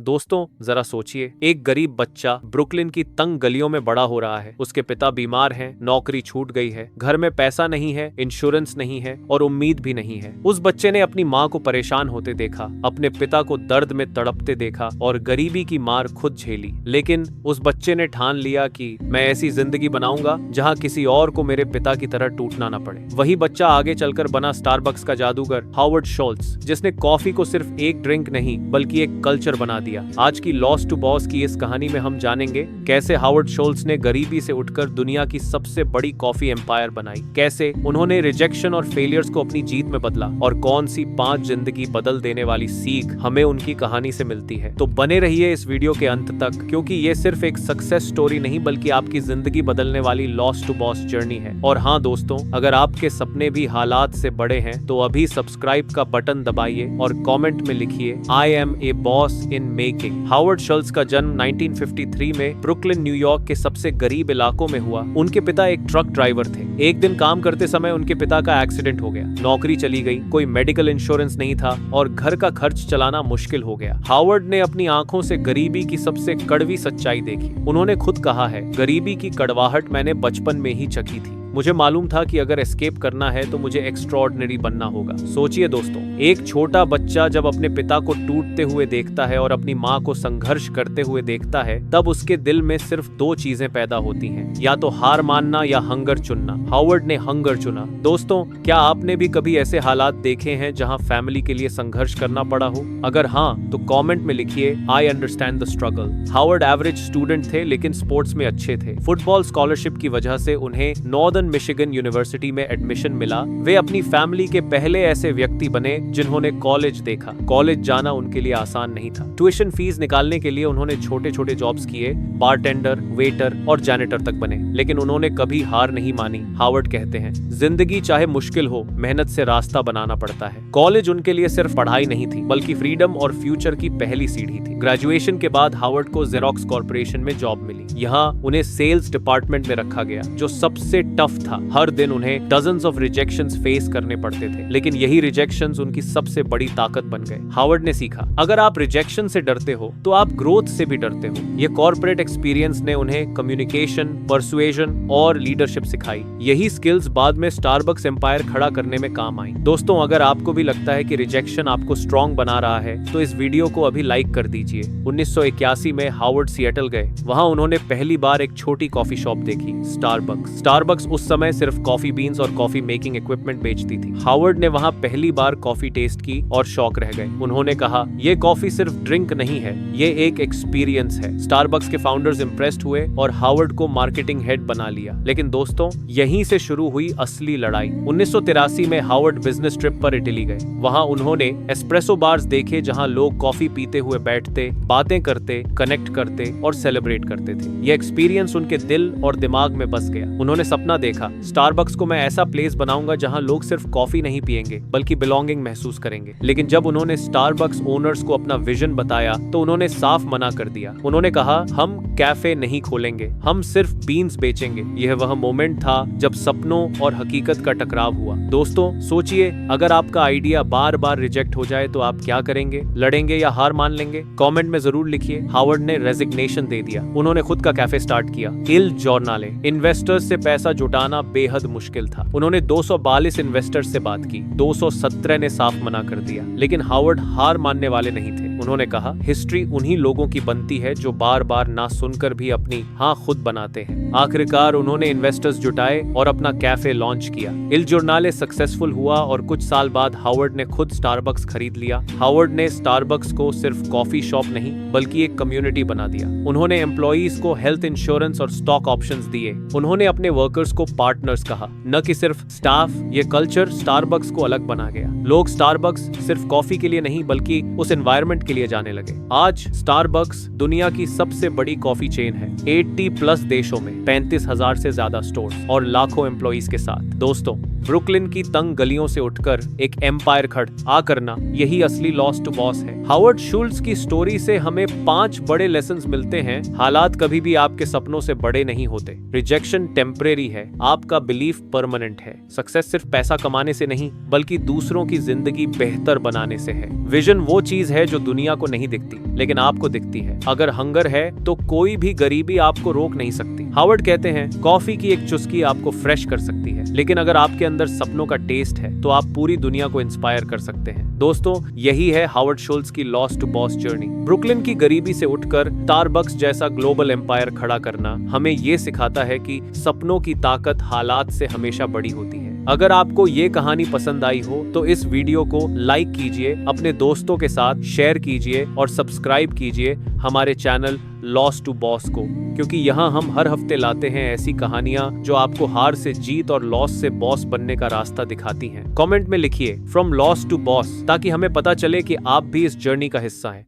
दोस्तों जरा सोचिए, एक गरीब बच्चा ब्रुकलिन की तंग गलियों में बड़ा हो रहा है। उसके पिता बीमार हैं, नौकरी छूट गई है, घर में पैसा नहीं है, इंश्योरेंस नहीं है और उम्मीद भी नहीं है। उस बच्चे ने अपनी माँ को परेशान होते देखा, अपने पिता को दर्द में तड़पते देखा और गरीबी की मार खुद झेली। लेकिन उस बच्चे ने ठान लिया कि मैं ऐसी जिंदगी बनाऊंगा जहाँ किसी और को मेरे पिता की तरह टूटना न पड़े। वही बच्चा आगे चलकर बना स्टारबक्स का जादूगर हावर्ड शोल्ट्ज, जिसने कॉफी को सिर्फ एक ड्रिंक नहीं बल्कि एक कल्चर बना दिया। आज की लॉस टू बॉस की इस कहानी में हम जानेंगे कैसे हावर्ड शोल्ट्ज ने गरीबी से उठकर दुनिया की सबसे बड़ी कॉफी एम्पायर बनाई, कैसे उन्होंने रिजेक्शन और फेलियर्स को अपनी जीत में बदला और कौन सी 5 जिंदगी बदल देने वाली सीख हमें उनकी कहानी से मिलती है। तो बने रहिए इस वीडियो के अंत तक, क्योंकि ये सिर्फ एक सक्सेस स्टोरी नहीं बल्कि आपकी जिंदगी बदलने वाली लॉस टू बॉस जर्नी है। और हाँ दोस्तों, अगर आपके सपने भी हालात से बड़े हैं तो अभी सब्सक्राइब का बटन दबाइए और कमेंट में लिखिए I am a boss in making. Howard Schultz का जन्म 1953 में ब्रुकलिन न्यूयॉर्क के सबसे गरीब इलाकों में हुआ। उनके पिता एक ट्रक ड्राइवर थे। एक दिन काम करते समय उनके पिता का एक्सीडेंट हो गया, नौकरी चली गई, कोई मेडिकल इंश्योरेंस नहीं था और घर का खर्च चलाना मुश्किल हो गया। हावर्ड ने अपनी आंखों से गरीबी की सबसे कड़वी सच्चाई देखी। उन्होंने खुद कहा है, गरीबी की कड़वाहट मैंने बचपन में ही चखी थी। मुझे मालूम था कि अगर एस्केप करना है तो मुझे एक्स्ट्रॉर्डिनरी बनना होगा। सोचिए दोस्तों, एक छोटा बच्चा जब अपने पिता को टूटते हुए देखता है और अपनी माँ को संघर्ष करते हुए देखता है, तब उसके दिल में सिर्फ 2 चीजें पैदा होती हैं, या तो हार मानना या हंगर चुनना। हावर्ड ने हंगर चुना। दोस्तों, क्या आपने भी कभी ऐसे हालात देखे हैं जहां फैमिली के लिए संघर्ष करना पड़ा हो? अगर हाँ, तो कमेंट में लिखिए I understand the struggle. Howard average student थे लेकिन स्पोर्ट्स में अच्छे थे। फुटबॉल स्कॉलरशिप की वजह से उन्हें नॉर्दर्न मिशिगन यूनिवर्सिटी में एडमिशन मिला। वे अपनी फैमिली के पहले ऐसे व्यक्ति बने जिन्होंने कॉलेज देखा। कॉलेज जाना उनके लिए आसान नहीं था। ट्यूशन फीस निकालने के लिए उन्होंने छोटे छोटे जॉब्स किए, बारटेंडर, वेटर और जैनिटर तक बने, लेकिन उन्होंने कभी हार नहीं मानी। हावर्ड कहते हैं, जिंदगी चाहे मुश्किल हो, मेहनत से रास्ता बनाना पड़ता है। कॉलेज उनके लिए सिर्फ पढ़ाई नहीं थी बल्कि फ्रीडम और फ्यूचर की पहली सीढ़ी थी। ग्रेजुएशन के बाद हावर्ड को जेरोक्स कॉर्पोरेशन में जॉब मिली। यहाँ उन्हें सेल्स डिपार्टमेंट में रखा गया, जो सबसे टफ था। हर दिन उन्हें डजन्स ऑफ रिजेक्शंस फेस करने पड़ते थे, लेकिन यही रिजेक्शंस उनकी सबसे बड़ी ताकत बन गए। हावर्ड ने सीखा, अगर आप रिजेक्शन से डरते हो तो आप ग्रोथ से भी डरते हो। ये कॉर्पोरेट एक्सपीरियंस ने उन्हें कम्युनिकेशन, परसुएशन और लीडरशिप सिखाई। यही स्किल्स बाद में स्टारबक्स एम्पायर खड़ा करने में काम आई। दोस्तों, अगर आपको भी लगता है कि रिजेक्शन आपको स्ट्रॉन्ग बना रहा है तो इस वीडियो को अभी लाइक कर दीजिए। 1981 में हावर्ड सिएटल गए। वहां उन्होंने पहली बार एक छोटी कॉफी शॉप देखी, स्टारबक्स। स्टारबक्स उस समय सिर्फ कॉफी बीन्स और कॉफी मेकिंग इक्विपमेंट बेचती थी। हावर्ड ने वहां पहली बार कॉफी टेस्ट की और शॉक रह गए। उन्होंने कहा, ये कॉफी सिर्फ ड्रिंक नहीं है, ये एक एक्सपीरियंस है। स्टारबक्स के फाउंडर्स इंप्रेस्ड हुए और हावर्ड को मार्केटिंग हेड बना लिया। लेकिन दोस्तों, यहीं से शुरू हुई असली लड़ाई। 1983 में हावर्ड बिजनेस ट्रिप पर इटली गए। वहां उन्होंने एस्प्रेसो बार्स देखे जहां लोग कॉफी पीते हुए बैठते, बातें करते, कनेक्ट करते और सेलिब्रेट करते थे। यह एक्सपीरियंस उनके दिल और दिमाग में बस गया। उन्होंने सपना देखा, स्टारबक्स को मैं ऐसा प्लेस बनाऊंगा जहां लोग सिर्फ कॉफी नहीं पिएंगे बल्कि बिलोंगिंग महसूस करेंगे। लेकिन जब उन्होंने स्टारबक्स ओनर्स को अपना विजन बताया तो उन्होंने साफ मना कर दिया। उन्होंने कहा, हम कैफे नहीं खोलेंगे, हम सिर्फ बीन्स बेचेंगे। यह वह मोमेंट था जब सपनों और हकीकत का टकराव हुआ। दोस्तों सोचिए, अगर आपका आइडिया बार बार रिजेक्ट हो जाए तो आप क्या करेंगे? लड़ेंगे या हार मान लेंगे? कमेंट में जरूर लिखिए। हावर्ड ने रेजिग्नेशन दे दिया। उन्होंने खुद का कैफे स्टार्ट किया, इल जॉर्नाले। इन्वेस्टर्स से पैसा जुटाना बेहद मुश्किल था। उन्होंने 242 इन्वेस्टर्स से बात की, 217 ने साफ मना कर दिया। लेकिन हावर्ड हार मानने वाले नहीं थे। उन्होंने कहा, हिस्ट्री उन्हीं लोगों की बनती है जो बार बार ना सुनकर भी अपनी हाँ खुद बनाते हैं। आखिरकार उन्होंने इन्वेस्टर्स जुटाए और अपना कैफे लॉन्च किया। इल जॉर्नाले सक्सेसफुल हुआ और कुछ साल बाद हावर्ड ने खुद स्टारबक्स खरीद लिया। हावर्ड ने स्टारबक्स को सिर्फ कॉफी शॉप नहीं बल्कि एक कम्युनिटी बना दिया। उन्होंने एम्प्लॉइज को हेल्थ इंश्योरेंस और स्टॉक ऑप्शंस दिए। उन्होंने अपने वर्कर्स को पार्टनर्स कहा, न कि सिर्फ स्टाफ। ये कल्चर स्टारबक्स को अलग बना गया। लोग स्टारबक्स सिर्फ कॉफी के लिए नहीं बल्कि उस एनवायरनमेंट के लिए जाने लगे। आज स्टारबक्स दुनिया की सबसे बड़ी कॉफी चेन है, 80+ देशों में 35,000 से ज्यादा स्टोर्स और लाखों एम्प्लॉइज के साथ। दोस्तों, ब्रुकलिन की तंग गलियों से उठकर एक एम्पायर खड़ा करना, यही असली लॉस टू बॉस है। हावर्ड शोल्ट्ज की स्टोरी से हमें 5 बड़े लेसन्स मिलते हैं। हालात कभी भी आपके सपनों से बड़े नहीं होते। रिजेक्शन टेम्परेरी है, आपका बिलीफ परमानेंट है। सक्सेस सिर्फ पैसा कमाने से नहीं बल्कि दूसरों की जिंदगी बेहतर बनाने से है। विजन वो चीज है जो दुनिया को नहीं दिखती लेकिन आपको दिखती है। अगर हंगर है तो कोई भी गरीबी आपको रोक नहीं सकती। हावर्ड कहते हैं कॉफी की एक चुस्की आपको फ्रेश कर सकती है, लेकिन अगर आपके अंदर सपनों का टेस्ट है तो आप पूरी दुनिया को इंस्पायर कर सकते हैं। दोस्तों, यही है हावर्ड शुल्ट्ज की loss to boss journey. Brooklyn की गरीबी से उठकर स्टारबक्स जैसा ग्लोबल एम्पायर खड़ा करना हमें ये सिखाता है कि सपनों की ताकत हालात से हमेशा बड़ी होती है। अगर आपको ये कहानी पसंद आई हो तो इस वीडियो को लाइक कीजिए, अपने दोस्तों के साथ शेयर कीजिए और सब्सक्राइब कीजिए हमारे चैनल लॉस टू बॉस को, क्योंकि यहाँ हम हर हफ्ते लाते हैं ऐसी कहानियां जो आपको हार से जीत और लॉस से बॉस बनने का रास्ता दिखाती हैं। कमेंट में लिखिए फ्रॉम लॉस टू बॉस ताकि हमें पता चले कि आप भी इस जर्नी का हिस्सा हैं।